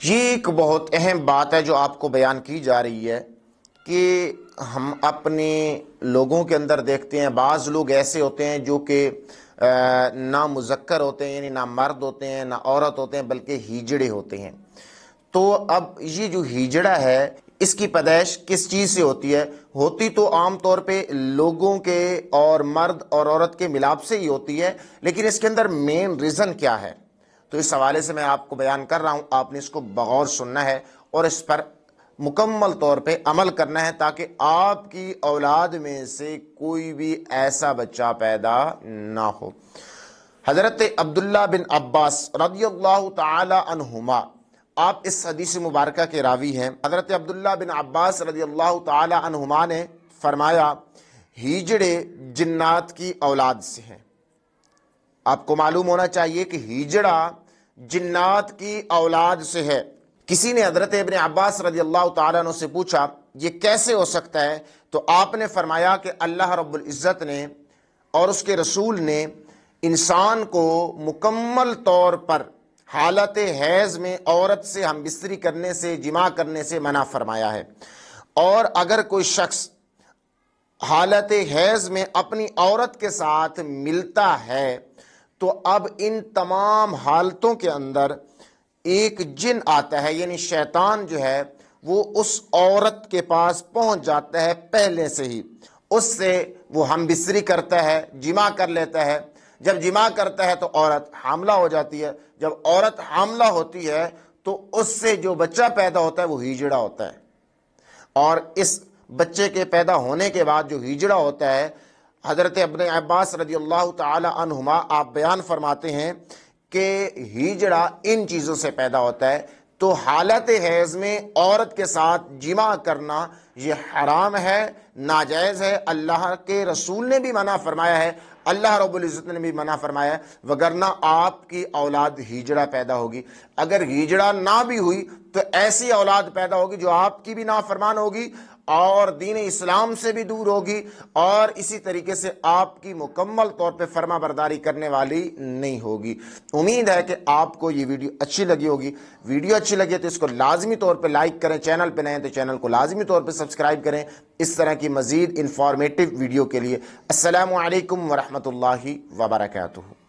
یہ ایک بہت اہم بات ہے جو آپ کو بیان کی جا رہی ہے کہ ہم اپنے لوگوں کے اندر دیکھتے ہیں بعض لوگ ایسے ہوتے ہیں جو کہ نہ مذکر ہوتے ہیں، یعنی نہ مرد ہوتے ہیں نہ عورت ہوتے ہیں، بلکہ ہیجڑے ہوتے ہیں۔ تو اب یہ جو ہیجڑا ہے اس کی پیدائش کس چیز سے ہوتی ہے؟ ہوتی تو عام طور پہ لوگوں کے اور مرد اور عورت کے ملاپ سے ہی ہوتی ہے، لیکن اس کے اندر مین ریزن کیا ہے؟ تو اس حوالے سے میں آپ کو بیان کر رہا ہوں، آپ نے اس کو بغور سننا ہے اور اس پر مکمل طور پہ عمل کرنا ہے تاکہ آپ کی اولاد میں سے کوئی بھی ایسا بچہ پیدا نہ ہو۔ حضرت عبداللہ بن عباس رضی اللہ تعالی عنہما آپ اس حدیث مبارکہ کے راوی ہیں۔ حضرت عبداللہ بن عباس رضی اللہ تعالی عنہما نے فرمایا ہیجڑے جنات کی اولاد سے ہیں۔ آپ کو معلوم ہونا چاہیے کہ ہیجڑا جنات کی اولاد سے ہے۔ کسی نے حضرت ابن عباس رضی اللہ تعالیٰ عنہ سے پوچھا یہ کیسے ہو سکتا ہے؟ تو آپ نے فرمایا کہ اللہ رب العزت نے اور اس کے رسول نے انسان کو مکمل طور پر حالت حیض میں عورت سے ہم بستری کرنے سے، جماع کرنے سے منع فرمایا ہے، اور اگر کوئی شخص حالت حیض میں اپنی عورت کے ساتھ ملتا ہے تو اب ان تمام حالتوں کے اندر ایک جن آتا ہے، یعنی شیطان جو ہے وہ اس عورت کے پاس پہنچ جاتا ہے پہلے سے ہی، اس سے وہ ہم بستری کرتا ہے، جماع کر لیتا ہے۔ جب جماع کرتا ہے تو عورت حاملہ ہو جاتی ہے، جب عورت حاملہ ہوتی ہے تو اس سے جو بچہ پیدا ہوتا ہے وہ ہیجڑا ہوتا ہے، اور اس بچے کے پیدا ہونے کے بعد جو ہیجڑا ہوتا ہے، حضرت ابن عباس رضی اللہ تعالی عنہما آپ بیان فرماتے ہیں کہ ہیجڑا ان چیزوں سے پیدا ہوتا ہے۔ تو حالت حیض میں عورت کے ساتھ جماع کرنا یہ حرام ہے، ناجائز ہے، اللہ کے رسول نے بھی منع فرمایا ہے، اللہ رب العزت نے بھی منع فرمایا ہے، وگرنہ آپ کی اولاد ہیجڑا پیدا ہوگی۔ اگر ہیجڑا نہ بھی ہوئی تو ایسی اولاد پیدا ہوگی جو آپ کی بھی نافرمان ہوگی اور دین اسلام سے بھی دور ہوگی، اور اسی طریقے سے آپ کی مکمل طور پہ فرما برداری کرنے والی نہیں ہوگی۔ امید ہے کہ آپ کو یہ ویڈیو اچھی لگی ہوگی۔ ویڈیو اچھی لگی تو اس کو لازمی طور پہ لائک کریں، چینل پہ نئے ہیں تو چینل کو لازمی طور پہ سبسکرائب کریں اس طرح کی مزید انفارمیٹیو ویڈیو کے لیے۔ السلام علیکم ورحمۃ اللہ وبرکاتہ۔